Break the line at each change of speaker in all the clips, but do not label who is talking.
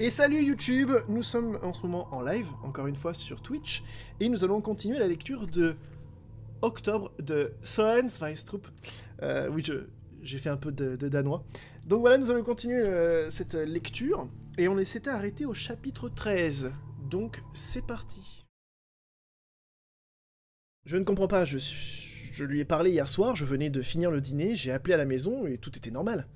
Et salut YouTube, nous sommes en ce moment en live, encore une fois sur Twitch, et nous allons continuer la lecture de Octobre de Soen Sveistrup. Oui, j'ai fait un peu de danois. Donc voilà, nous allons continuer cette lecture, et on s'était arrêté au chapitre 13. Donc c'est parti. Je ne comprends pas, je lui ai parlé hier soir, je venais de finir le dîner, j'ai appelé à la maison et tout était normal.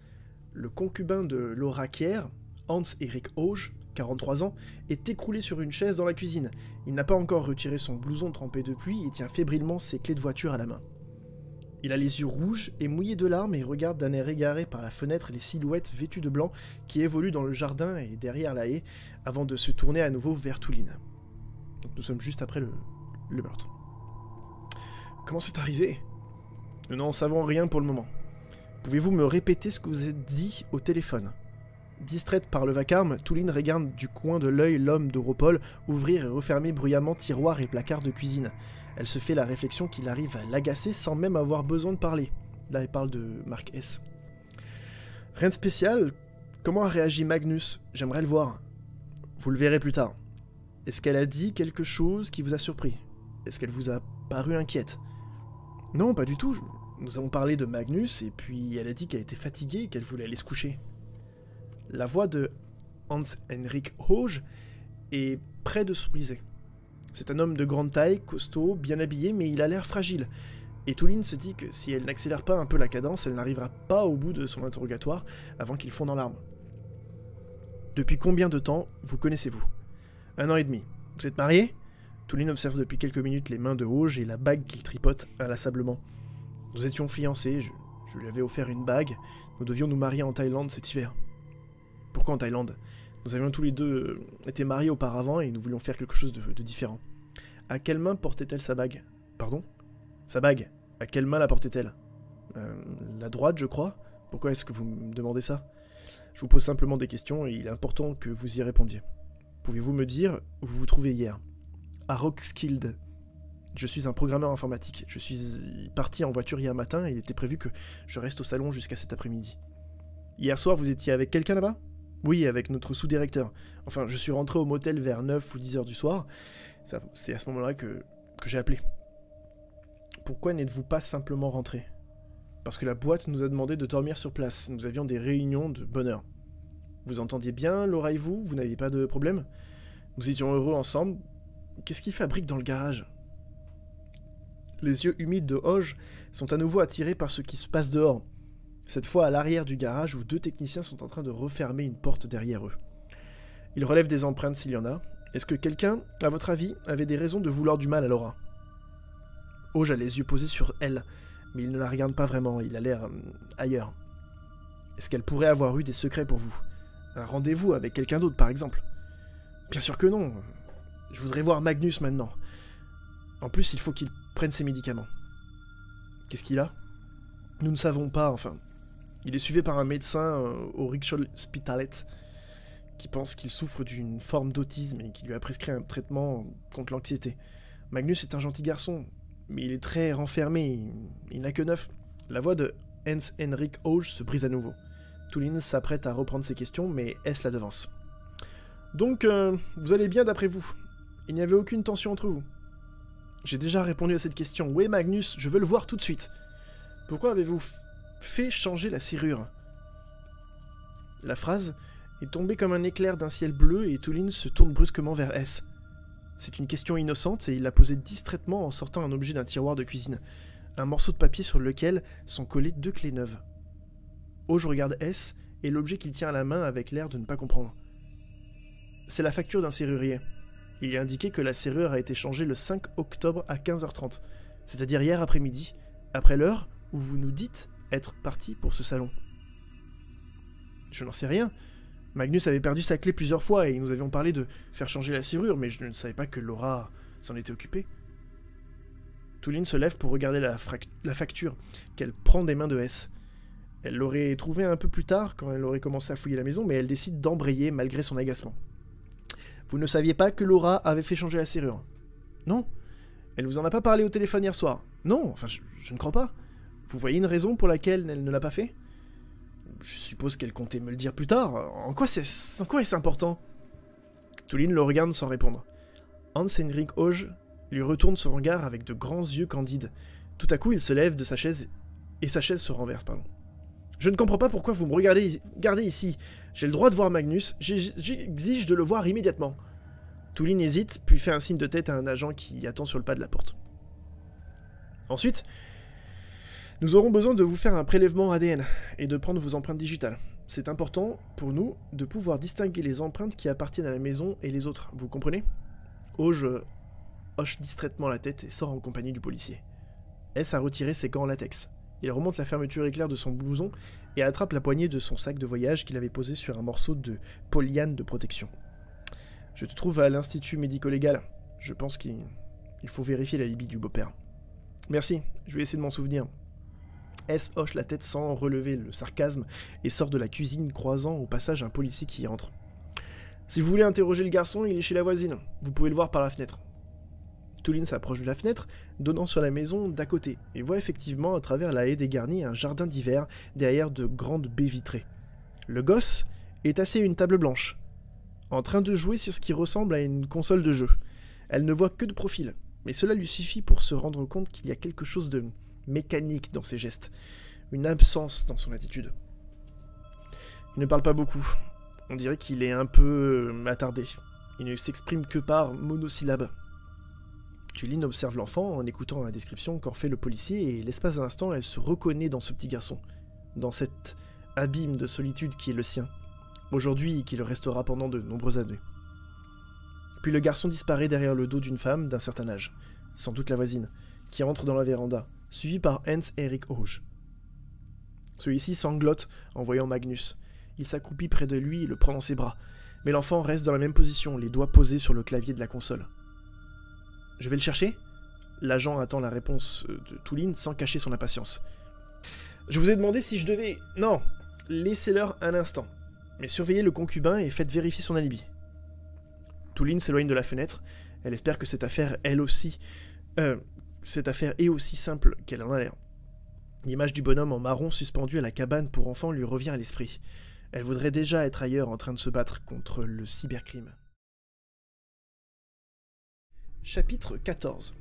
Le concubin de Laura Kier, Hans-Erik Hoge, 43 ans, est écroulé sur une chaise dans la cuisine. Il n'a pas encore retiré son blouson trempé de pluie et tient fébrilement ses clés de voiture à la main. Il a les yeux rouges et mouillés de larmes et regarde d'un air égaré par la fenêtre les silhouettes vêtues de blanc qui évoluent dans le jardin et derrière la haie avant de se tourner à nouveau vers Touline. Donc nous sommes juste après le meurtre. Comment c'est arrivé? Nous n'en savons rien pour le moment. Pouvez-vous me répéter ce que vous avez dit au téléphone? Distraite par le vacarme, Touline regarde du coin de l'œil l'homme d'Europol ouvrir et refermer bruyamment tiroirs et placards de cuisine. Elle se fait la réflexion qu'il arrive à l'agacer sans même avoir besoin de parler. Là, elle parle de Mark S. Rien de spécial. Comment a réagi Magnus? J'aimerais le voir. Vous le verrez plus tard. Est-ce qu'elle a dit quelque chose qui vous a surpris? Est-ce qu'elle vous a paru inquiète? Non, pas du tout. Nous avons parlé de Magnus, et puis elle a dit qu'elle était fatiguée et qu'elle voulait aller se coucher. La voix de Hans-Henrik Hoge est près de se briser. C'est un homme de grande taille, costaud, bien habillé, mais il a l'air fragile. Et Touline se dit que si elle n'accélère pas un peu la cadence, elle n'arrivera pas au bout de son interrogatoire avant qu'il fonde en larmes. Depuis combien de temps vous connaissez-vous? 1 an et demi. Vous êtes mariés? Touline observe depuis quelques minutes les mains de Hoge et la bague qu'il tripote inlassablement. Nous étions fiancés, je lui avais offert une bague, nous devions nous marier en Thaïlande cet hiver. Pourquoi en Thaïlande? Nous avions tous les deux été mariés auparavant et nous voulions faire quelque chose de différent. À quelle main portait-elle sa bague? Pardon? Sa bague, à quelle main la portait-elle? La droite, je crois. Pourquoi est-ce que vous me demandez ça? Je vous pose simplement des questions et il est important que vous y répondiez. Pouvez-vous me dire où vous vous trouvez hier? À Roskilde. Je suis un programmeur informatique. Je suis parti en voiture hier matin et il était prévu que je reste au salon jusqu'à cet après-midi. Hier soir, vous étiez avec quelqu'un là-bas? Oui, avec notre sous-directeur. Enfin, je suis rentré au motel vers 9 ou 10 heures du soir. C'est à ce moment-là que j'ai appelé. Pourquoi n'êtes-vous pas simplement rentré? Parce que la boîte nous a demandé de dormir sur place. Nous avions des réunions de bonne heure. Vous entendiez bien, Laura et vous? Vous n'aviez pas de problème? Nous étions heureux ensemble. Qu'est-ce qu'il fabrique dans le garage? Les yeux humides de Hoge sont à nouveau attirés par ce qui se passe dehors. Cette fois à l'arrière du garage où 2 techniciens sont en train de refermer une porte derrière eux. Ils relèvent des empreintes s'il y en a. Est-ce que quelqu'un, à votre avis, avait des raisons de vouloir du mal à Laura? Hoge a les yeux posés sur elle, mais il ne la regarde pas vraiment, il a l'air ailleurs. Est-ce qu'elle pourrait avoir eu des secrets pour vous? Un rendez-vous avec quelqu'un d'autre, par exemple? Bien sûr que non. Je voudrais voir Magnus maintenant. En plus, il faut qu'il prenne ses médicaments. Qu'est-ce qu'il a? Nous ne savons pas, enfin. Il est suivi par un médecin au Rikshospitalet qui pense qu'il souffre d'une forme d'autisme et qui lui a prescrit un traitement contre l'anxiété. Magnus est un gentil garçon, mais il est très renfermé, il n'a que 9. La voix de Hans-Henrik Hoge se brise à nouveau. Touline s'apprête à reprendre ses questions, mais S la devance. Donc, vous allez bien d'après vous? Il n'y avait aucune tension entre vous? J'ai déjà répondu à cette question. Où est Magnus? Je veux le voir tout de suite. Pourquoi avez-vous fait changer la serrure? La phrase est tombée comme un éclair d'un ciel bleu et Touline se tourne brusquement vers S. C'est une question innocente et il l'a posée distraitement en sortant un objet d'un tiroir de cuisine. Un morceau de papier sur lequel sont collées 2 clés neuves. Je regarde S et l'objet qu'il tient à la main avec l'air de ne pas comprendre. C'est la facture d'un serrurier. Il y a indiqué que la serrure a été changée le 5 octobre à 15h30, c'est-à-dire hier après-midi, après l'heure où vous nous dites être parti pour ce salon. Je n'en sais rien. Magnus avait perdu sa clé plusieurs fois et nous avions parlé de faire changer la serrure, mais je ne savais pas que Laura s'en était occupée. Touline se lève pour regarder la facture qu'elle prend des mains de S. Elle l'aurait trouvée un peu plus tard, quand elle aurait commencé à fouiller la maison, mais elle décide d'embrayer malgré son agacement. Vous ne saviez pas que Laura avait fait changer la serrure? Non. Elle vous en a pas parlé au téléphone hier soir? Non, enfin, je ne crois pas. Vous voyez une raison pour laquelle elle ne l'a pas fait? Je suppose qu'elle comptait me le dire plus tard. En quoi est-ce important? Tulin le regarde sans répondre. Hans-Henrik Hoge lui retourne son regard avec de grands yeux candides. Tout à coup, il se lève de sa chaise et sa chaise se renverse, pardon. Je ne comprends pas pourquoi vous me regardez ici. J'ai le droit de voir Magnus, j'exige de le voir immédiatement. Tulin hésite, puis fait un signe de tête à un agent qui attend sur le pas de la porte. Ensuite, nous aurons besoin de vous faire un prélèvement ADN et de prendre vos empreintes digitales. C'est important pour nous de pouvoir distinguer les empreintes qui appartiennent à la maison et les autres, vous comprenez? Hoge hoche distraitement la tête et sort en compagnie du policier. S a retiré ses gants en latex. Il remonte la fermeture éclair de son blouson et attrape la poignée de son sac de voyage qu'il avait posé sur un morceau de polyane de protection. Je te trouve à l'Institut médico-légal. Je pense qu'il faut vérifier la libye du beau-père. Merci, je vais essayer de m'en souvenir. S hoche la tête sans relever le sarcasme et sort de la cuisine croisant au passage un policier qui entre. Si vous voulez interroger le garçon, il est chez la voisine. Vous pouvez le voir par la fenêtre. Tulin s'approche de la fenêtre, donnant sur la maison d'à côté, et voit effectivement à travers la haie dégarnie un jardin d'hiver derrière de grandes baies vitrées. Le gosse est assis à une table blanche, en train de jouer sur ce qui ressemble à une console de jeu. Elle ne voit que de profil, mais cela lui suffit pour se rendre compte qu'il y a quelque chose de mécanique dans ses gestes, une absence dans son attitude. Il ne parle pas beaucoup, on dirait qu'il est un peu attardé. Il ne s'exprime que par monosyllabes. Tulin observe l'enfant en écoutant la description qu'en fait le policier et l'espace d'un instant, elle se reconnaît dans ce petit garçon, dans cet abîme de solitude qui est le sien, aujourd'hui et qui le restera pendant de nombreuses années. Puis le garçon disparaît derrière le dos d'une femme d'un certain âge, sans doute la voisine, qui entre dans la véranda, suivie par Hans-Henrik Hoge. Celui-ci sanglote en voyant Magnus. Il s'accroupit près de lui et le prend dans ses bras, mais l'enfant reste dans la même position, les doigts posés sur le clavier de la console. Je vais le chercher ? L'agent attend la réponse de Tulin sans cacher son impatience. Je vous ai demandé si je devais... Non, laissez-leur un instant. Mais surveillez le concubin et faites vérifier son alibi. Tulin s'éloigne de la fenêtre. Elle espère que cette affaire, cette affaire est aussi simple qu'elle en a l'air. L'image du bonhomme en marron suspendu à la cabane pour enfants lui revient à l'esprit. Elle voudrait déjà être ailleurs en train de se battre contre le cybercrime. Chapitre 14.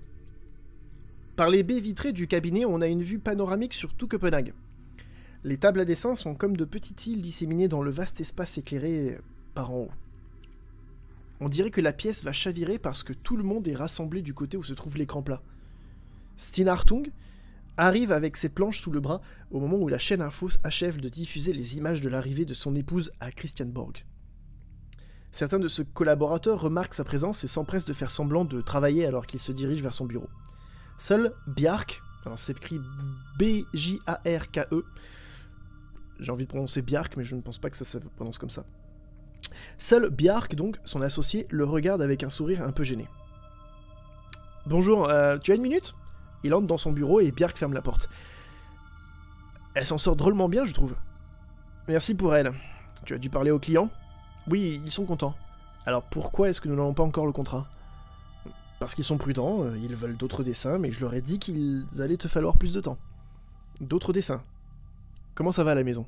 Par les baies vitrées du cabinet, on a une vue panoramique sur tout Copenhague. Les tables à dessin sont comme de petites îles disséminées dans le vaste espace éclairé par en haut. On dirait que la pièce va chavirer parce que tout le monde est rassemblé du côté où se trouve l'écran plat. Stina Hartung arrive avec ses planches sous le bras au moment où la chaîne Info achève de diffuser les images de l'arrivée de son épouse à Christiansborg. Certains de ses collaborateurs remarquent sa présence et s'empressent de faire semblant de travailler alors qu'il se dirige vers son bureau. Seul Bjarke, alors c'est écrit B-J-A-R-K-E, j'ai envie de prononcer Bjarke mais je ne pense pas que ça se prononce comme ça. Seul Bjarke, donc, son associé, le regarde avec un sourire un peu gêné. « Bonjour, tu as une minute ?» Il entre dans son bureau et Bjarke ferme la porte. Elle s'en sort drôlement bien, je trouve. « Merci pour elle. Tu as dû parler aux clients ? » Oui, ils sont contents. Alors pourquoi est-ce que nous n'avons pas encore le contrat ? Parce qu'ils sont prudents, ils veulent d'autres dessins, mais je leur ai dit qu'il allait te falloir plus de temps. D'autres dessins. Comment ça va à la maison ?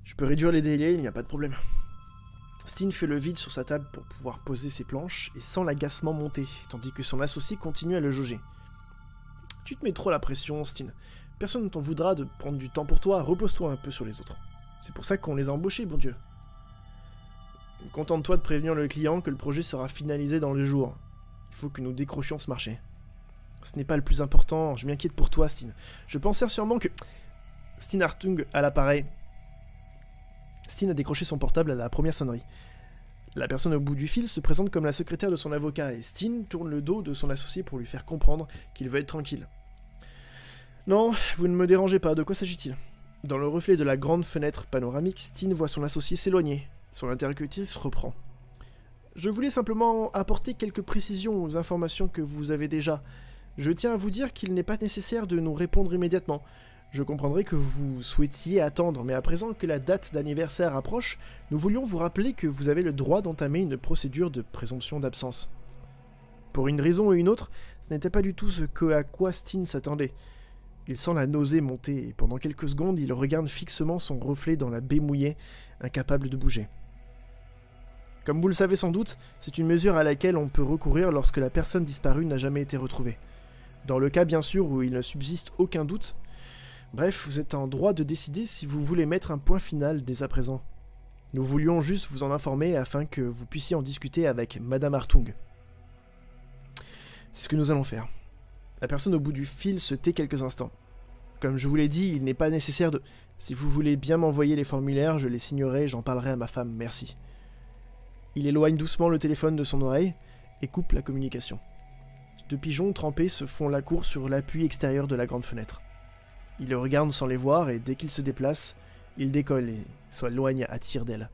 Je peux réduire les délais, il n'y a pas de problème. Steen fait le vide sur sa table pour pouvoir poser ses planches et sent l'agacement monter, tandis que son associé continue à le jauger. Tu te mets trop la pression, Steen. Personne ne t'en voudra de prendre du temps pour toi, repose-toi un peu sur les autres. C'est pour ça qu'on les a embauchés, bon Dieu. Contente-toi de prévenir le client que le projet sera finalisé dans le jour. Il faut que nous décrochions ce marché. Ce n'est pas le plus important, je m'inquiète pour toi, Steen. Je pensais sûrement que... Steen Hartung à l'appareil. Steen a décroché son portable à la première sonnerie. La personne au bout du fil se présente comme la secrétaire de son avocat et Steen tourne le dos de son associé pour lui faire comprendre qu'il veut être tranquille. Non, vous ne me dérangez pas, de quoi s'agit-il ? Dans le reflet de la grande fenêtre panoramique, Steen voit son associé s'éloigner. Son interlocutrice reprend. Je voulais simplement apporter quelques précisions aux informations que vous avez déjà. Je tiens à vous dire qu'il n'est pas nécessaire de nous répondre immédiatement. Je comprendrai que vous souhaitiez attendre, mais à présent que la date d'anniversaire approche, nous voulions vous rappeler que vous avez le droit d'entamer une procédure de présomption d'absence. Pour une raison ou une autre, ce n'était pas du tout ce à quoi Steen s'attendait. Il sent la nausée monter, et pendant quelques secondes, il regarde fixement son reflet dans la baie mouillée, incapable de bouger. Comme vous le savez sans doute, c'est une mesure à laquelle on peut recourir lorsque la personne disparue n'a jamais été retrouvée. Dans le cas bien sûr où il ne subsiste aucun doute, bref, vous êtes en droit de décider si vous voulez mettre un point final dès à présent. Nous voulions juste vous en informer afin que vous puissiez en discuter avec Madame Hartung. C'est ce que nous allons faire. La personne au bout du fil se tait quelques instants. Comme je vous l'ai dit, il n'est pas nécessaire de... Si vous voulez bien m'envoyer les formulaires, je les signerai et j'en parlerai à ma femme, merci. Il éloigne doucement le téléphone de son oreille et coupe la communication. Deux pigeons trempés se font la course sur l'appui extérieur de la grande fenêtre. Ils le regardent sans les voir et dès qu'ils se déplacent, ils décollent et s'éloignent à tire d'aile.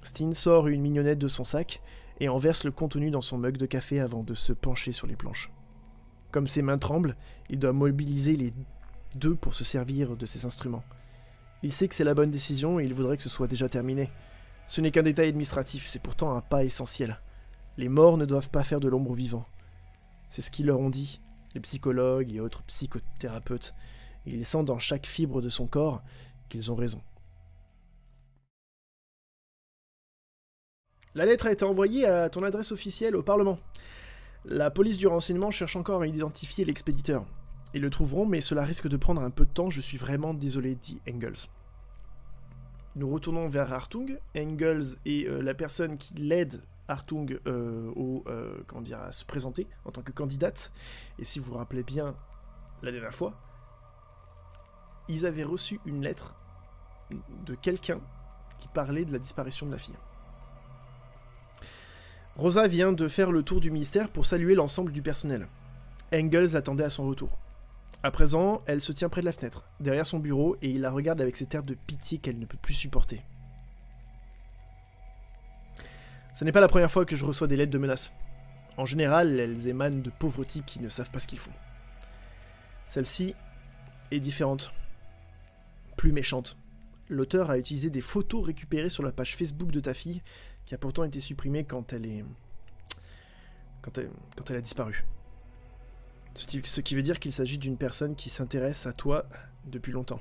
Steen sort une mignonnette de son sac et en verse le contenu dans son mug de café avant de se pencher sur les planches. Comme ses mains tremblent, il doit mobiliser les deux pour se servir de ses instruments. Il sait que c'est la bonne décision et il voudrait que ce soit déjà terminé. Ce n'est qu'un détail administratif, c'est pourtant un pas essentiel. Les morts ne doivent pas faire de l'ombre aux vivants. C'est ce qu'ils leur ont dit, les psychologues et autres psychothérapeutes. Et il sent dans chaque fibre de son corps qu'ils ont raison. La lettre a été envoyée à ton adresse officielle au Parlement. La police du renseignement cherche encore à identifier l'expéditeur. Ils le trouveront, mais cela risque de prendre un peu de temps, je suis vraiment désolé, dit Engels. Nous retournons vers Hartung. Engels est la personne qui l'aide Hartung à se présenter en tant que candidate. Et si vous vous rappelez bien, la dernière fois, ils avaient reçu une lettre de quelqu'un qui parlait de la disparition de la fille. Rosa vient de faire le tour du ministère pour saluer l'ensemble du personnel. Engels l'attendait à son retour. À présent, elle se tient près de la fenêtre, derrière son bureau, et il la regarde avec cet air de pitié qu'elle ne peut plus supporter. Ce n'est pas la première fois que je reçois des lettres de menaces. En général, elles émanent de pauvres types qui ne savent pas ce qu'ils font. Celle-ci est différente. Plus méchante. L'auteur a utilisé des photos récupérées sur la page Facebook de ta fille, qui a pourtant été supprimée quand elle a disparu. Ce qui veut dire qu'il s'agit d'une personne qui s'intéresse à toi depuis longtemps.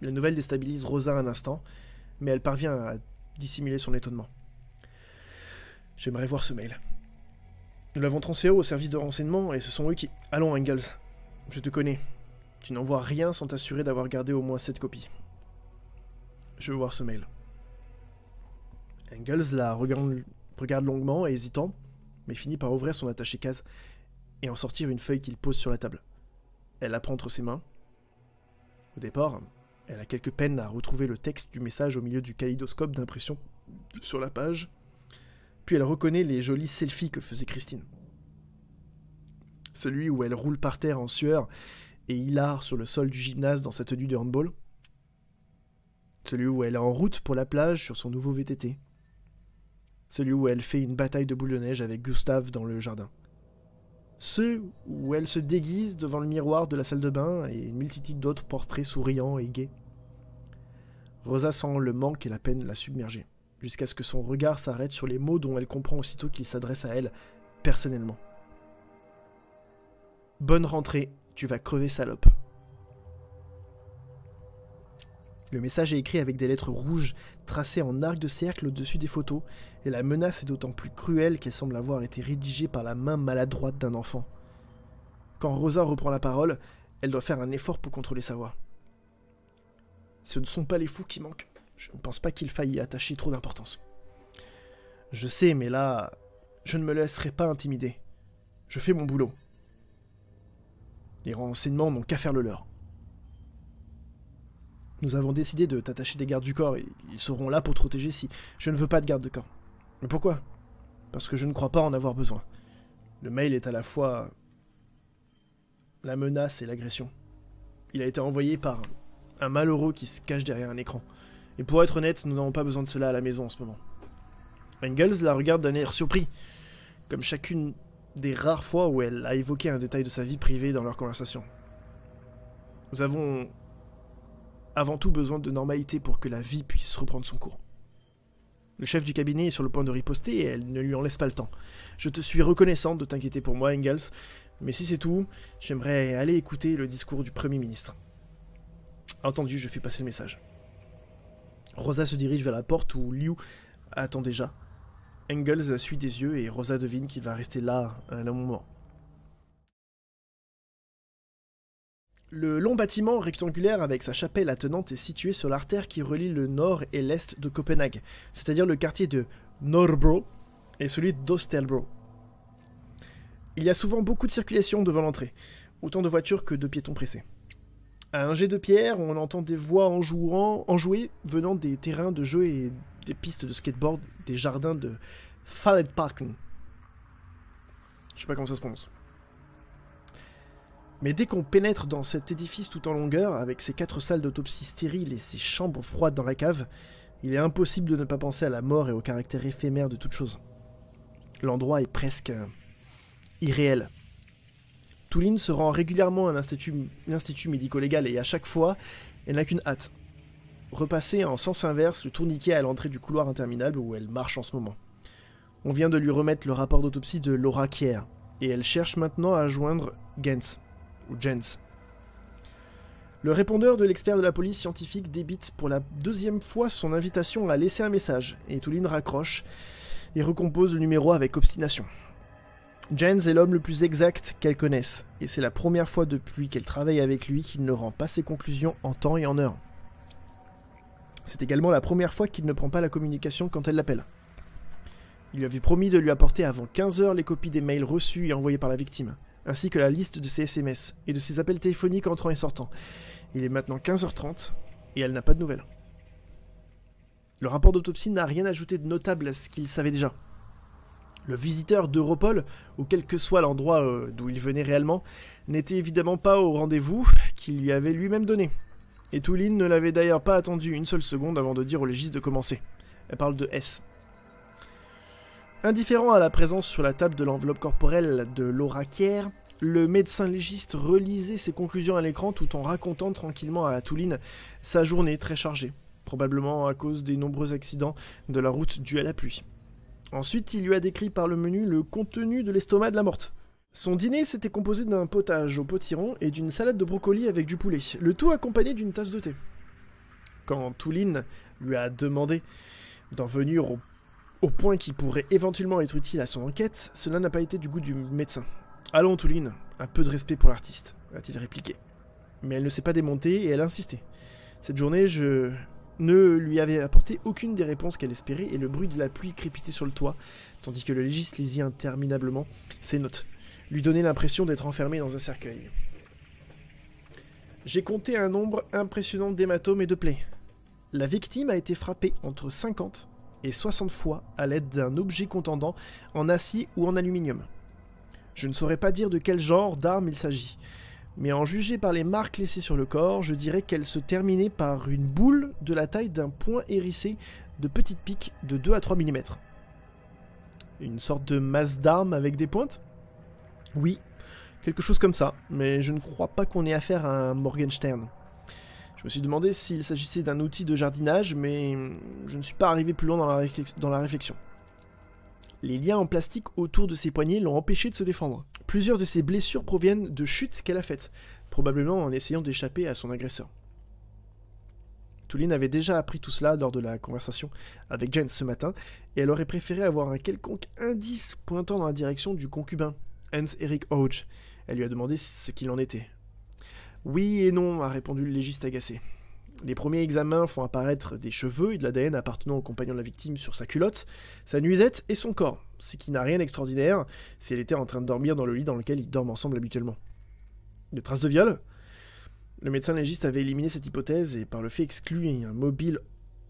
La nouvelle déstabilise Rosa un instant, mais elle parvient à dissimuler son étonnement. J'aimerais voir ce mail. Nous l'avons transféré au service de renseignement et ce sont eux qui... Allons, Engels, je te connais. Tu n'envoies rien sans t'assurer d'avoir gardé au moins 7 copies. Je veux voir ce mail. Engels la regarde longuement, hésitant, mais finit par ouvrir son attaché-case et en sortir une feuille qu'il pose sur la table. Elle la prend entre ses mains. Au départ, elle a quelques peines à retrouver le texte du message au milieu du kaléidoscope d'impression sur la page, puis elle reconnaît les jolis selfies que faisait Christine. Celui où elle roule par terre en sueur et hilare sur le sol du gymnase dans sa tenue de handball. Celui où elle est en route pour la plage sur son nouveau VTT. Celui où elle fait une bataille de boules de neige avec Gustave dans le jardin. Ceux où elle se déguise devant le miroir de la salle de bain et une multitude d'autres portraits souriants et gais. Rosa sent le manque et la peine la submerger, jusqu'à ce que son regard s'arrête sur les mots dont elle comprend aussitôt qu'il s'adresse à elle, personnellement. Bonne rentrée, tu vas crever salope. Le message est écrit avec des lettres rouges tracées en arc de cercle au-dessus des photos, et la menace est d'autant plus cruelle qu'elle semble avoir été rédigée par la main maladroite d'un enfant. Quand Rosa reprend la parole, elle doit faire un effort pour contrôler sa voix. Ce ne sont pas les fous qui manquent. Je ne pense pas qu'il faille y attacher trop d'importance. Je sais, mais là, je ne me laisserai pas intimider. Je fais mon boulot. Les renseignements n'ont qu'à faire le leur. Nous avons décidé de t'attacher des gardes du corps et ils seront là pour te protéger si... Je ne veux pas de garde de corps. Mais pourquoi? Parce que je ne crois pas en avoir besoin. Le mail est à la fois la menace et l'agression. Il a été envoyé par un malheureux qui se cache derrière un écran. Et pour être honnête, nous n'avons pas besoin de cela à la maison en ce moment. Engels la regarde d'un air surpris, comme chacune des rares fois où elle a évoqué un détail de sa vie privée dans leur conversation. Nous avons avant tout besoin de normalité pour que la vie puisse reprendre son cours. Le chef du cabinet est sur le point de riposter et elle ne lui en laisse pas le temps. Je te suis reconnaissante de t'inquiéter pour moi, Engels, mais si c'est tout, j'aimerais aller écouter le discours du Premier ministre. Entendu, je fais passer le message. Rosa se dirige vers la porte où Liu attend déjà. Engels la suit des yeux et Rosa devine qu'il va rester là un long moment. Le long bâtiment rectangulaire avec sa chapelle attenante est situé sur l'artère qui relie le nord et l'est de Copenhague, c'est-à-dire le quartier de Nørrebro et celui d'Østerbro. Il y a souvent beaucoup de circulation devant l'entrée, autant de voitures que de piétons pressés. À un jet de pierre, on entend des voix enjouées venant des terrains de jeu et des pistes de skateboard, des jardins de Falletparken. Je sais pas comment ça se prononce. Mais dès qu'on pénètre dans cet édifice tout en longueur, avec ses 4 salles d'autopsie stériles et ses chambres froides dans la cave, il est impossible de ne pas penser à la mort et au caractère éphémère de toute chose. L'endroit est presque irréel. Touline se rend régulièrement à l'institut médico-légal et à chaque fois, elle n'a qu'une hâte. Repasser en sens inverse le tourniquet à l'entrée du couloir interminable où elle marche en ce moment. On vient de lui remettre le rapport d'autopsie de Laura Kier, et elle cherche maintenant à joindre Jens. Le répondeur de l'expert de la police scientifique débite pour la 2e fois son invitation à laisser un message, et Touline raccroche et recompose le numéro avec obstination. Jens est l'homme le plus exact qu'elle connaisse, et c'est la première fois depuis qu'elle travaille avec lui qu'il ne rend pas ses conclusions en temps et en heure. C'est également la première fois qu'il ne prend pas la communication quand elle l'appelle. Il lui avait promis de lui apporter avant 15 h les copies des mails reçus et envoyés par la victime, ainsi que la liste de ses SMS et de ses appels téléphoniques entrant et sortant. Il est maintenant 15 h 30 et elle n'a pas de nouvelles. Le rapport d'autopsie n'a rien ajouté de notable à ce qu'il savait déjà. Le visiteur d'Europol, ou quel que soit l'endroit d'où il venait réellement, n'était évidemment pas au rendez-vous qu'il lui avait lui-même donné. Et Touline ne l'avait d'ailleurs pas attendu une seule seconde avant de dire au légiste de commencer. Elle parle de S. Indifférent à la présence sur la table de l'enveloppe corporelle de Laura Kier, le médecin légiste relisait ses conclusions à l'écran tout en racontant tranquillement à Touline sa journée très chargée, probablement à cause des nombreux accidents de la route dus à la pluie. Ensuite, il lui a décrit par le menu le contenu de l'estomac de la morte. Son dîner s'était composé d'un potage au potiron et d'une salade de brocoli avec du poulet, le tout accompagné d'une tasse de thé. Quand Touline lui a demandé d'en venir au point qui pourrait éventuellement être utile à son enquête, cela n'a pas été du goût du médecin. « Allons, Touline, un peu de respect pour l'artiste », a-t-il répliqué. Mais elle ne s'est pas démontée et elle a insisté. Cette journée, je ne lui avait apporté aucune des réponses qu'elle espérait et le bruit de la pluie crépitait sur le toit, tandis que le légiste lisait interminablement ses notes, lui donnait l'impression d'être enfermé dans un cercueil. J'ai compté un nombre impressionnant d'hématomes et de plaies. La victime a été frappée entre 50 et 60 fois à l'aide d'un objet contendant en acier ou en aluminium. Je ne saurais pas dire de quel genre d'arme il s'agit, mais en juger par les marques laissées sur le corps, je dirais qu'elle se terminait par une boule de la taille d'un poing hérissé de petites piques de 2 à 3 mm. Une sorte de masse d'armes avec des pointes ? Oui, quelque chose comme ça, mais je ne crois pas qu'on ait affaire à un Morgenstern. Je me suis demandé s'il s'agissait d'un outil de jardinage, mais je ne suis pas arrivé plus loin dans la réflexion. Les liens en plastique autour de ses poignets l'ont empêché de se défendre. Plusieurs de ses blessures proviennent de chutes qu'elle a faites, probablement en essayant d'échapper à son agresseur. Touline avait déjà appris tout cela lors de la conversation avec Jens ce matin, et elle aurait préféré avoir un quelconque indice pointant dans la direction du concubin, Hans-Erik Hodge. Elle lui a demandé ce qu'il en était. « Oui et non », a répondu le légiste agacé. Les premiers examens font apparaître des cheveux et de l'ADN appartenant au compagnon de la victime sur sa culotte, sa nuisette et son corps, ce qui n'a rien d'extraordinaire si elle était en train de dormir dans le lit dans lequel ils dorment ensemble habituellement. Des traces de viol ? Le médecin légiste avait éliminé cette hypothèse et par le fait exclu un mobile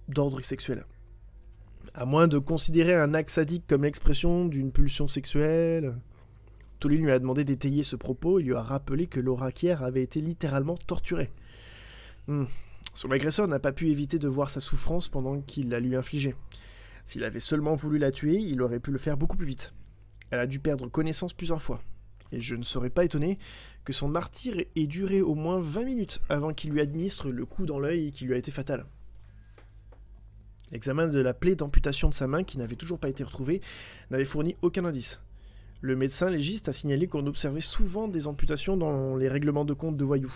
d'ordre sexuel. À moins de considérer un acte sadique comme l'expression d'une pulsion sexuelle... Touline lui a demandé d'étayer ce propos et lui a rappelé que Laura Kier avait été littéralement torturée. Son agresseur n'a pas pu éviter de voir sa souffrance pendant qu'il la lui infligeait. S'il avait seulement voulu la tuer, il aurait pu le faire beaucoup plus vite. Elle a dû perdre connaissance plusieurs fois. Et je ne serais pas étonné que son martyre ait duré au moins 20 minutes avant qu'il lui administre le coup dans l'œil qui lui a été fatal. L'examen de la plaie d'amputation de sa main, qui n'avait toujours pas été retrouvée, n'avait fourni aucun indice. Le médecin légiste a signalé qu'on observait souvent des amputations dans les règlements de compte de voyous.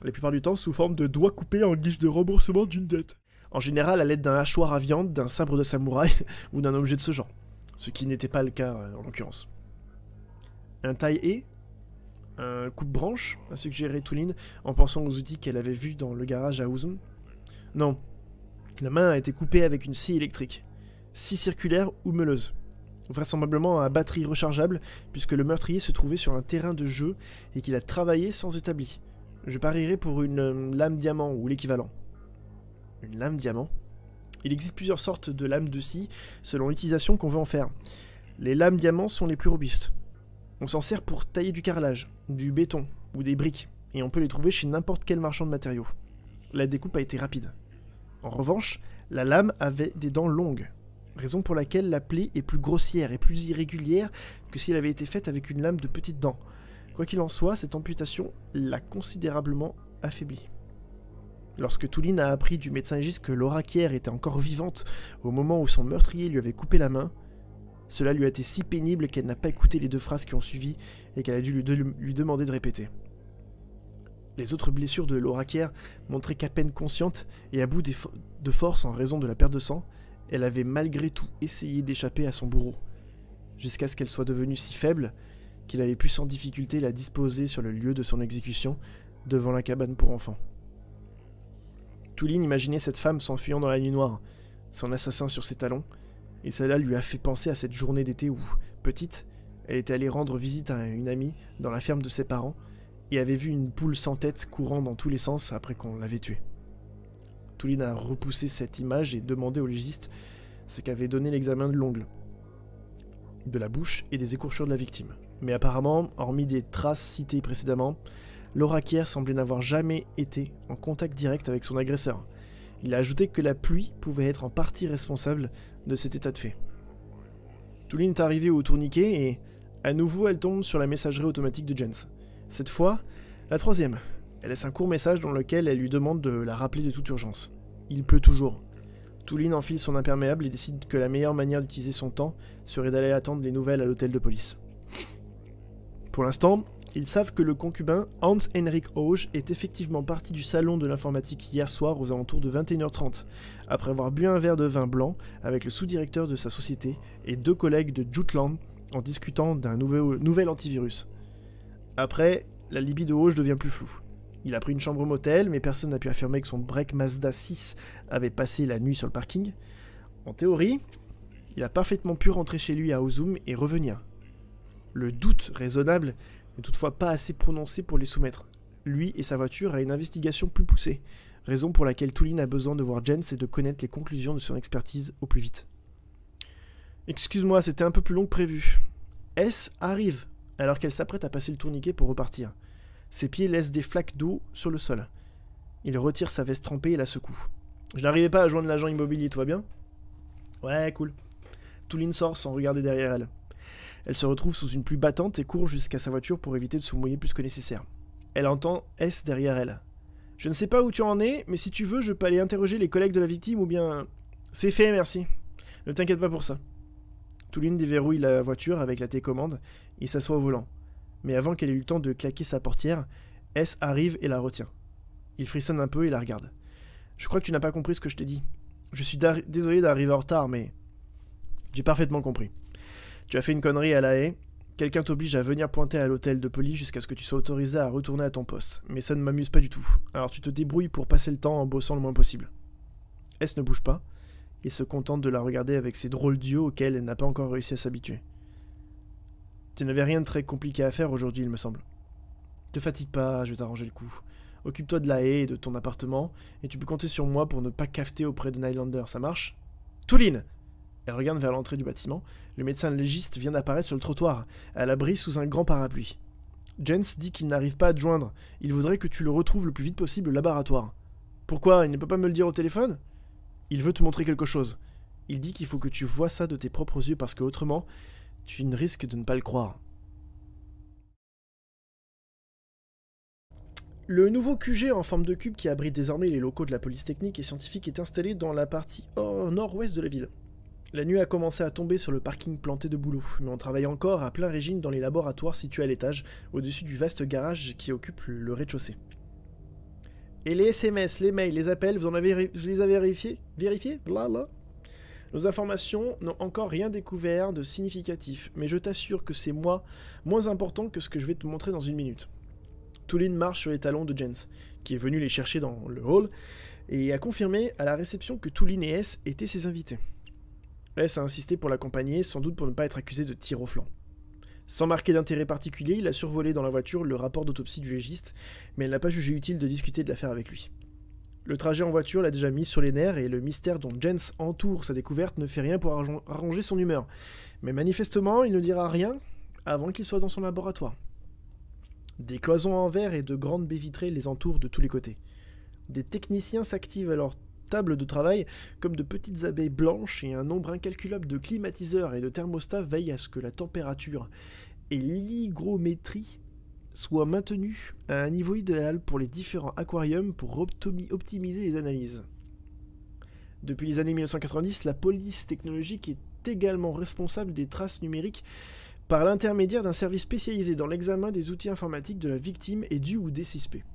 La plupart du temps sous forme de doigts coupés en guise de remboursement d'une dette. En général à l'aide d'un hachoir à viande, d'un sabre de samouraï ou d'un objet de ce genre. Ce qui n'était pas le cas en l'occurrence. Un taille-haie, un coupe-branche, a suggéré Tulin en pensant aux outils qu'elle avait vus dans le garage à Uzum. Non, la main a été coupée avec une scie électrique. Scie circulaire ou meuleuse. Vraisemblablement à batterie rechargeable, puisque le meurtrier se trouvait sur un terrain de jeu et qu'il a travaillé sans établi. Je parierais pour une lame diamant ou l'équivalent. Une lame diamant? Il existe plusieurs sortes de lames de scie selon l'utilisation qu'on veut en faire. Les lames diamants sont les plus robustes. On s'en sert pour tailler du carrelage, du béton ou des briques, et on peut les trouver chez n'importe quel marchand de matériaux. La découpe a été rapide. En revanche, la lame avait des dents longues, raison pour laquelle la plaie est plus grossière et plus irrégulière que si elle avait été faite avec une lame de petites dents. Quoi qu'il en soit, cette amputation l'a considérablement affaiblie. Lorsque Tulin a appris du médecin légiste que Laura Kier était encore vivante au moment où son meurtrier lui avait coupé la main, cela lui a été si pénible qu'elle n'a pas écouté les 2 phrases qui ont suivi et qu'elle a dû lui demander de répéter. Les autres blessures de Laura Kier montraient qu'à peine consciente et à bout de force en raison de la perte de sang, elle avait malgré tout essayé d'échapper à son bourreau, jusqu'à ce qu'elle soit devenue si faible qu'il avait pu sans difficulté la disposer sur le lieu de son exécution, devant la cabane pour enfants. Tulin imaginait cette femme s'enfuyant dans la nuit noire, son assassin sur ses talons, et cela lui a fait penser à cette journée d'été où, petite, elle était allée rendre visite à une amie dans la ferme de ses parents et avait vu une poule sans tête courant dans tous les sens après qu'on l'avait tuée. Tulin a repoussé cette image et demandé au légiste ce qu'avait donné l'examen de l'ongle, de la bouche et des écorchures de la victime. Mais apparemment, hormis des traces citées précédemment, Laura Kier semblait n'avoir jamais été en contact direct avec son agresseur. Il a ajouté que la pluie pouvait être en partie responsable de cet état de fait. Tulin est arrivée au tourniquet et, à nouveau, elle tombe sur la messagerie automatique de Jens. Cette fois, la 3e. Elle laisse un court message dans lequel elle lui demande de la rappeler de toute urgence. Il pleut toujours. Tulin enfile son imperméable et décide que la meilleure manière d'utiliser son temps serait d'aller attendre les nouvelles à l'hôtel de police. Pour l'instant, ils savent que le concubin Hans-Henrik Hoge est effectivement parti du salon de l'informatique hier soir aux alentours de 21h30, après avoir bu un verre de vin blanc avec le sous-directeur de sa société et 2 collègues de Jutland en discutant d'un nouvel antivirus. Après, la libye de Hoge devient plus floue. Il a pris une chambre motel, mais personne n'a pu affirmer que son break Mazda 6 avait passé la nuit sur le parking. En théorie, il a parfaitement pu rentrer chez lui à Uzum et revenir. Le doute raisonnable n'est toutefois pas assez prononcé pour les soumettre, lui et sa voiture, à une investigation plus poussée, raison pour laquelle Tulin a besoin de voir Jens et de connaître les conclusions de son expertise au plus vite. Excuse-moi, c'était un peu plus long que prévu. S arrive, alors qu'elle s'apprête à passer le tourniquet pour repartir. Ses pieds laissent des flaques d'eau sur le sol. Il retire sa veste trempée et la secoue. Je n'arrivais pas à joindre l'agent immobilier, tout va bien? Ouais, cool. Tulin sort sans regarder derrière elle. Elle se retrouve sous une pluie battante et court jusqu'à sa voiture pour éviter de se mouiller plus que nécessaire. Elle entend S derrière elle. Je ne sais pas où tu en es, mais si tu veux, je peux aller interroger les collègues de la victime ou bien... C'est fait, merci. Ne t'inquiète pas pour ça. Tulin déverrouille la voiture avec la télécommande et s'assoit au volant. Mais avant qu'elle ait eu le temps de claquer sa portière, S arrive et la retient. Il frissonne un peu et la regarde. Je crois que tu n'as pas compris ce que je t'ai dit. Je suis désolé d'arriver en retard, mais... J'ai parfaitement compris. Tu as fait une connerie à La Haye. Quelqu'un t'oblige à venir pointer à l'hôtel de police jusqu'à ce que tu sois autorisé à retourner à ton poste. Mais ça ne m'amuse pas du tout. Alors tu te débrouilles pour passer le temps en bossant le moins possible. S ne bouge pas et se contente de la regarder avec ses drôles d'yeux auxquels elle n'a pas encore réussi à s'habituer. Tu n'avais rien de très compliqué à faire aujourd'hui, il me semble. Te fatigue pas, je vais t'arranger le coup. Occupe-toi de La Haye et de ton appartement, et tu peux compter sur moi pour ne pas cafeter auprès de Nylander, ça marche? Tulin! Elle regarde vers l'entrée du bâtiment. Le médecin légiste vient d'apparaître sur le trottoir, à l'abri sous un grand parapluie. Jens dit qu'il n'arrive pas à te joindre. Il voudrait que tu le retrouves le plus vite possible au laboratoire. Pourquoi? Il ne peut pas me le dire au téléphone? Il veut te montrer quelque chose. Il dit qu'il faut que tu vois ça de tes propres yeux parce que autrement, tu ne risques de ne pas le croire. Le nouveau QG en forme de cube qui abrite désormais les locaux de la police technique et scientifique est installé dans la partie nord-ouest de la ville. La nuit a commencé à tomber sur le parking planté de boulot, mais on travaille encore à plein régime dans les laboratoires situés à l'étage, au-dessus du vaste garage qui occupe le rez-de-chaussée. Et les SMS, les mails, les appels, vous les avez vérifiés? Vérifiés? Blabla. Nos informations n'ont encore rien découvert de significatif, mais je t'assure que c'est moins important que ce que je vais te montrer dans une minute. Tulin marche sur les talons de Jens, qui est venu les chercher dans le hall, et a confirmé à la réception que Tulin et S étaient ses invités. S a insisté pour l'accompagner, sans doute pour ne pas être accusé de tir au flanc. Sans marquer d'intérêt particulier, il a survolé dans la voiture le rapport d'autopsie du légiste, mais elle n'a pas jugé utile de discuter de l'affaire avec lui. Le trajet en voiture l'a déjà mis sur les nerfs et le mystère dont Jens entoure sa découverte ne fait rien pour arranger son humeur. Mais manifestement, il ne dira rien avant qu'il soit dans son laboratoire. Des cloisons en verre et de grandes baies vitrées les entourent de tous les côtés. Des techniciens s'activent à leur table de travail comme de petites abeilles blanches et un nombre incalculable de climatiseurs et de thermostats veillent à ce que la température et l'hygrométrie soient maintenues à un niveau idéal pour les différents aquariums pour optimiser les analyses. Depuis les années 1990, la police technologique est également responsable des traces numériques par l'intermédiaire d'un service spécialisé dans l'examen des outils informatiques de la victime et du ou des suspects.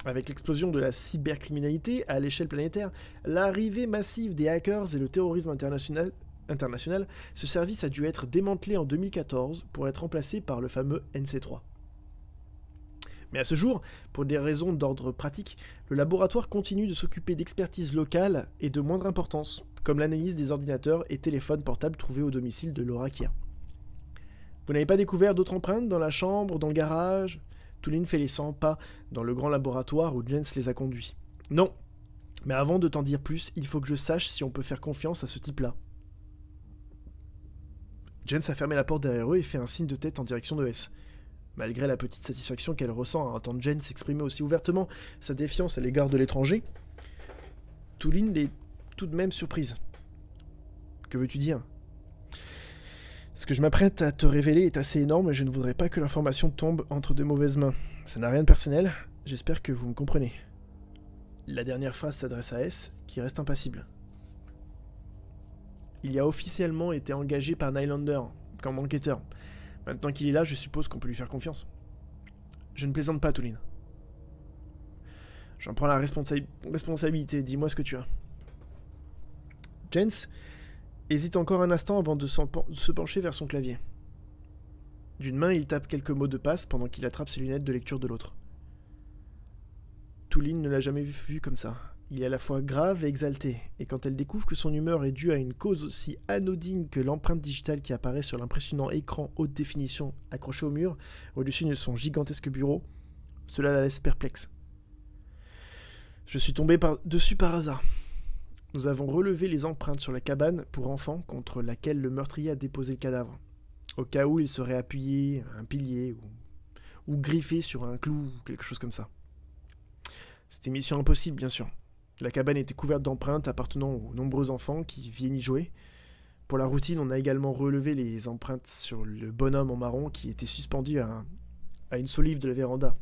Avec l'explosion de la cybercriminalité à l'échelle planétaire, l'arrivée massive des hackers et le terrorisme international, ce service a dû être démantelé en 2014 pour être remplacé par le fameux NC3. Mais à ce jour, pour des raisons d'ordre pratique, le laboratoire continue de s'occuper d'expertises locales et de moindre importance, comme l'analyse des ordinateurs et téléphones portables trouvés au domicile de Laura Kier. Vous n'avez pas découvert d'autres empreintes dans la chambre, dans le garage? Tulin fait les 100 pas dans le grand laboratoire où Jens les a conduits. Non, mais avant de t'en dire plus, il faut que je sache si on peut faire confiance à ce type-là. Jens a fermé la porte derrière eux et fait un signe de tête en direction de S. Malgré la petite satisfaction qu'elle ressent à entendre Jens exprimer aussi ouvertement sa défiance à l'égard de l'étranger, Tulin est tout de même surprise. Que veux-tu dire? Ce que je m'apprête à te révéler est assez énorme et je ne voudrais pas que l'information tombe entre de mauvaises mains. Ça n'a rien de personnel, j'espère que vous me comprenez. La dernière phrase s'adresse à S, qui reste impassible. Il a officiellement été engagé par Nylander comme enquêteur. Maintenant qu'il est là, je suppose qu'on peut lui faire confiance. Je ne plaisante pas, Tulin. J'en prends la responsabilité, dis-moi ce que tu as. Jens hésite encore un instant avant de se pencher vers son clavier. D'une main, il tape quelques mots de passe pendant qu'il attrape ses lunettes de lecture de l'autre. Tulin ne l'a jamais vu comme ça. Il est à la fois grave et exalté, et quand elle découvre que son humeur est due à une cause aussi anodine que l'empreinte digitale qui apparaît sur l'impressionnant écran haute définition accroché au mur, au-dessus de son gigantesque bureau, cela la laisse perplexe. Je suis tombé dessus par hasard. Nous avons relevé les empreintes sur la cabane pour enfants contre laquelle le meurtrier a déposé le cadavre, au cas où il serait appuyé à un pilier ou griffé sur un clou ou quelque chose comme ça. C'était mission impossible, bien sûr. La cabane était couverte d'empreintes appartenant aux nombreux enfants qui viennent y jouer. Pour la routine, on a également relevé les empreintes sur le bonhomme en marron qui était suspendu à une solive de la véranda,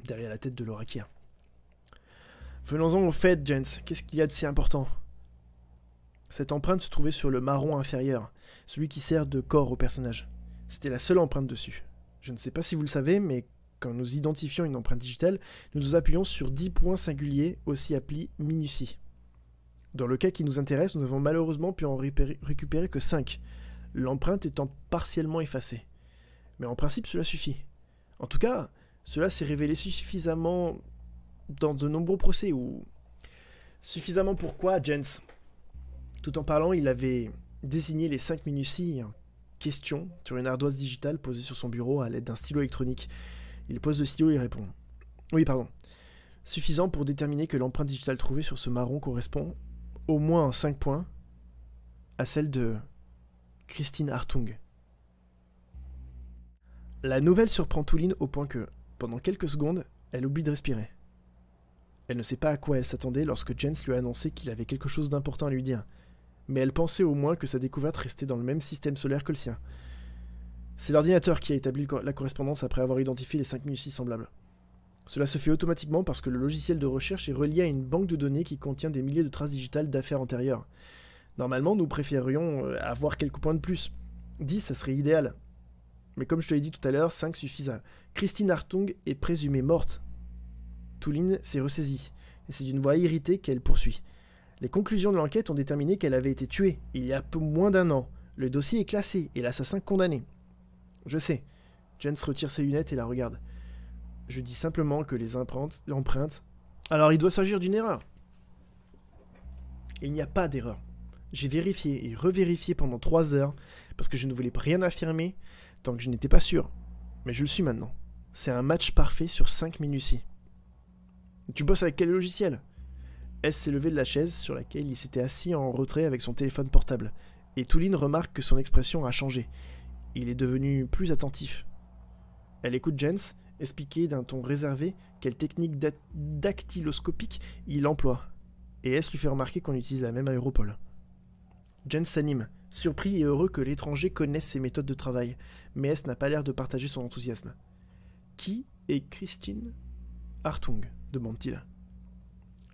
derrière la tête de Laura Kier. Venons-en au fait, Jens. Qu'est-ce qu'il y a de si important? Cette empreinte se trouvait sur le marron inférieur, celui qui sert de corps au personnage. C'était la seule empreinte dessus. Je ne sais pas si vous le savez, mais quand nous identifions une empreinte digitale, nous nous appuyons sur 10 points singuliers, aussi appelés minutie. Dans le cas qui nous intéresse, nous n'avons malheureusement pu en récupérer que 5, l'empreinte étant partiellement effacée. Mais en principe, cela suffit. En tout cas, cela s'est révélé suffisamment dans de nombreux procès, ou suffisamment pourquoi Jens, tout en parlant, il avait désigné les 5 minuties en question sur une ardoise digitale posée sur son bureau à l'aide d'un stylo électronique. Il pose le stylo et répond. Oui, pardon. Suffisant pour déterminer que l'empreinte digitale trouvée sur ce marron correspond, au moins en 5 points, à celle de Christine Hartung. La nouvelle surprend Tulin au point que, pendant quelques secondes, elle oublie de respirer. Elle ne sait pas à quoi elle s'attendait lorsque Jens lui a annoncé qu'il avait quelque chose d'important à lui dire, mais elle pensait au moins que sa découverte restait dans le même système solaire que le sien. C'est l'ordinateur qui a établi la correspondance après avoir identifié les 5 minuties semblables. Cela se fait automatiquement parce que le logiciel de recherche est relié à une banque de données qui contient des milliers de traces digitales d'affaires antérieures. Normalement, nous préférerions avoir quelques points de plus. 10, ça serait idéal. Mais comme je te l'ai dit tout à l'heure, 5 suffisent. Christine Hartung est présumée morte. Touline s'est ressaisie, et c'est d'une voix irritée qu'elle poursuit. Les conclusions de l'enquête ont déterminé qu'elle avait été tuée il y a peu moins d'un an. Le dossier est classé et l'assassin condamné. Je sais. Jens retire ses lunettes et la regarde. Je dis simplement que les empreintes... Alors il doit s'agir d'une erreur. Il n'y a pas d'erreur. J'ai vérifié et revérifié pendant 3 heures parce que je ne voulais rien affirmer tant que je n'étais pas sûr. Mais je le suis maintenant. C'est un match parfait sur 5 minuties. Tu bosses avec quel logiciel? S s'est levé de la chaise sur laquelle il s'était assis en retrait avec son téléphone portable. Et Touline remarque que son expression a changé. Il est devenu plus attentif. Elle écoute Jens expliquer d'un ton réservé quelle technique dactyloscopique il emploie. Et S lui fait remarquer qu'on utilise la même aéropole. Jens s'anime, surpris et heureux que l'étranger connaisse ses méthodes de travail. Mais S n'a pas l'air de partager son enthousiasme. Qui est Christine Hartung demande-t-il.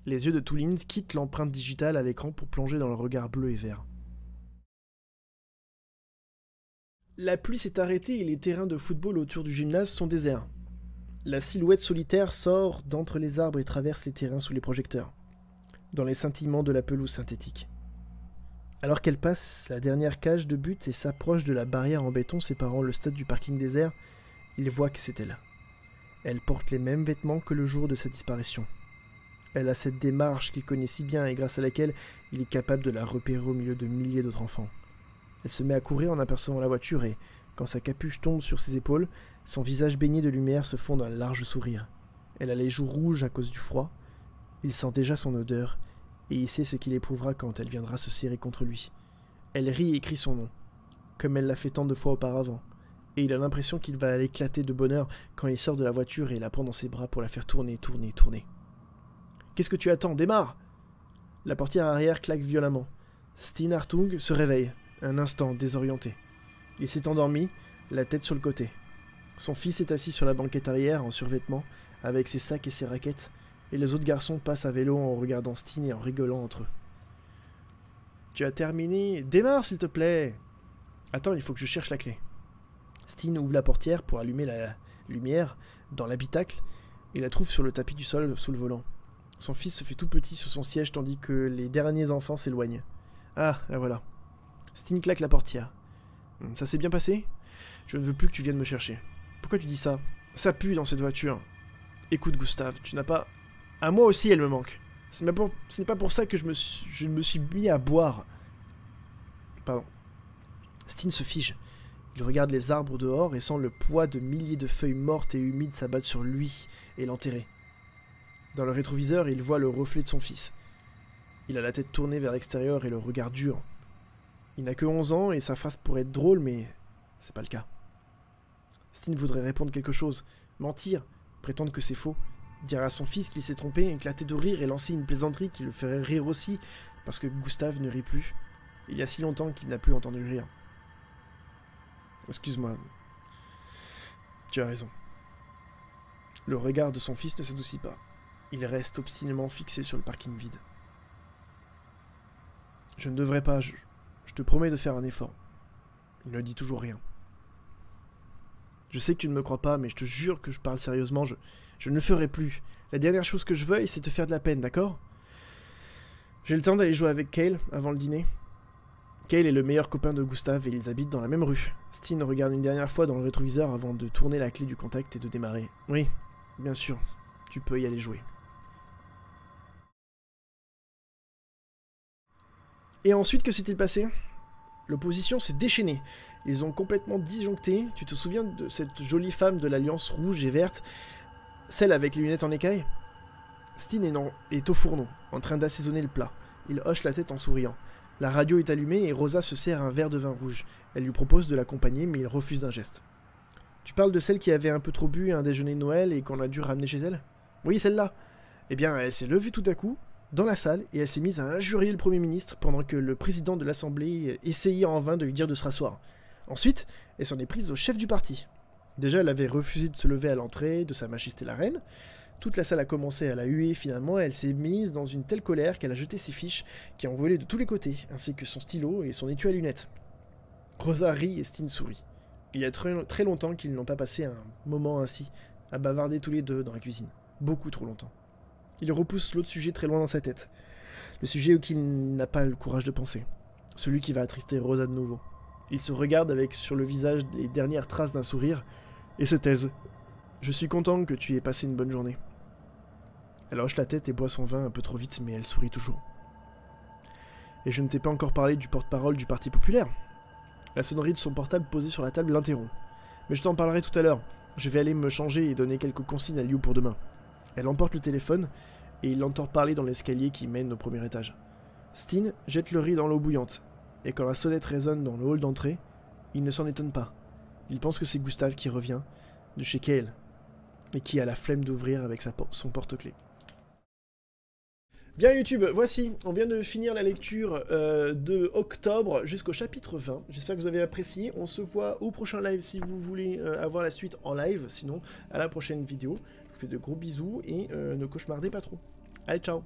Les yeux de Touline quittent l'empreinte digitale à l'écran pour plonger dans le regard bleu et vert. La pluie s'est arrêtée et les terrains de football autour du gymnase sont déserts. La silhouette solitaire sort d'entre les arbres et traverse les terrains sous les projecteurs, dans les scintillements de la pelouse synthétique. Alors qu'elle passe la dernière cage de but et s'approche de la barrière en béton séparant le stade du parking désert, il voit que c'est elle. Elle porte les mêmes vêtements que le jour de sa disparition. Elle a cette démarche qu'il connaît si bien et grâce à laquelle il est capable de la repérer au milieu de milliers d'autres enfants. Elle se met à courir en apercevant la voiture et, quand sa capuche tombe sur ses épaules, son visage baigné de lumière se fond dans un large sourire. Elle a les joues rouges à cause du froid. Il sent déjà son odeur, et il sait ce qu'il éprouvera quand elle viendra se serrer contre lui. Elle rit et crie son nom, comme elle l'a fait tant de fois auparavant, et il a l'impression qu'il va l'éclater de bonheur quand il sort de la voiture et la prend dans ses bras pour la faire tourner, tourner, tourner. « Qu'est-ce que tu attends? Démarre !» La portière arrière claque violemment. Steen Hartung se réveille, un instant désorienté. Il s'est endormi, la tête sur le côté. Son fils est assis sur la banquette arrière, en survêtement, avec ses sacs et ses raquettes, et les autres garçons passent à vélo en regardant Steen et en rigolant entre eux. « Tu as terminé? Démarre, s'il te plaît !»« Attends, il faut que je cherche la clé. » Steen ouvre la portière pour allumer la lumière dans l'habitacle et la trouve sur le tapis du sol sous le volant. Son fils se fait tout petit sur son siège tandis que les derniers enfants s'éloignent. Ah, la voilà. Steen claque la portière. « Ça s'est bien passé? Je ne veux plus que tu viennes me chercher. »« Pourquoi tu dis ça? Ça pue dans cette voiture. »« Écoute, Gustave, tu n'as pas... » « À moi aussi, elle me manque. Ce n'est pas pour ça que je me suis mis à boire. » Pardon. Steen se fige. Il regarde les arbres dehors et sent le poids de milliers de feuilles mortes et humides s'abattre sur lui et l'enterrer. Dans le rétroviseur, il voit le reflet de son fils. Il a la tête tournée vers l'extérieur et le regard dur. Il n'a que 11 ans et sa face pourrait être drôle, mais c'est pas le cas. Steen voudrait répondre quelque chose, mentir, prétendre que c'est faux, dire à son fils qu'il s'est trompé, éclater de rire et lancer une plaisanterie qui le ferait rire aussi, parce que Gustave ne rit plus. Il y a si longtemps qu'il n'a plus entendu rire. Excuse-moi. Tu as raison. Le regard de son fils ne s'adoucit pas. Il reste obstinément fixé sur le parking vide. Je ne devrais pas, je te promets de faire un effort. Il ne dit toujours rien. Je sais que tu ne me crois pas, mais je te jure que je parle sérieusement, je ne le ferai plus. La dernière chose que je veuille, c'est te faire de la peine, d'accord? J'ai le temps d'aller jouer avec Cale avant le dîner. Cale est le meilleur copain de Gustave et ils habitent dans la même rue. Steen regarde une dernière fois dans le rétroviseur avant de tourner la clé du contact et de démarrer. Oui, bien sûr, tu peux y aller jouer. Et ensuite, que s'est-il passé? L'opposition s'est déchaînée. Ils ont complètement disjoncté. Tu te souviens de cette jolie femme de l'Alliance rouge et verte? Celle avec les lunettes en écaille? Steen est au fourneau, en train d'assaisonner le plat. Il hoche la tête en souriant. La radio est allumée et Rosa se sert un verre de vin rouge. Elle lui propose de l'accompagner, mais il refuse d'un geste. Tu parles de celle qui avait un peu trop bu à un déjeuner de Noël et qu'on a dû ramener chez elle? Oui, celle-là. Eh bien, elle s'est levée tout à coup, dans la salle, et elle s'est mise à injurier le Premier ministre pendant que le président de l'Assemblée essayait en vain de lui dire de se rasseoir. Ensuite, elle s'en est prise au chef du parti. Déjà, elle avait refusé de se lever à l'entrée de Sa Majesté la Reine. Toute la salle a commencé à la huer, finalement, elle s'est mise dans une telle colère qu'elle a jeté ses fiches, qui ont volé de tous les côtés, ainsi que son stylo et son étui à lunettes. Rosa rit et Steen sourit. Il y a très longtemps qu'ils n'ont pas passé un moment ainsi, à bavarder tous les deux dans la cuisine. Beaucoup trop longtemps. Il repousse l'autre sujet très loin dans sa tête. Le sujet auquel il n'a pas le courage de penser. Celui qui va attrister Rosa de nouveau. Il se regarde avec sur le visage les dernières traces d'un sourire et se taise. Je suis content que tu aies passé une bonne journée. Elle hoche la tête et boit son vin un peu trop vite, mais elle sourit toujours. Et je ne t'ai pas encore parlé du porte-parole du Parti Populaire. La sonnerie de son portable posée sur la table l'interrompt. Mais je t'en parlerai tout à l'heure. Je vais aller me changer et donner quelques consignes à Liu pour demain. Elle emporte le téléphone et il l'entend parler dans l'escalier qui mène au premier étage. Steen jette le riz dans l'eau bouillante, et quand la sonnette résonne dans le hall d'entrée, il ne s'en étonne pas. Il pense que c'est Gustave qui revient, de chez Kale, et qui a la flemme d'ouvrir avec son porte-clés. Bien YouTube, voici, on vient de finir la lecture de octobre jusqu'au chapitre 20. J'espère que vous avez apprécié. On se voit au prochain live si vous voulez avoir la suite en live. Sinon, à la prochaine vidéo. Je vous fais de gros bisous et ne cauchemardez pas trop. Allez, ciao!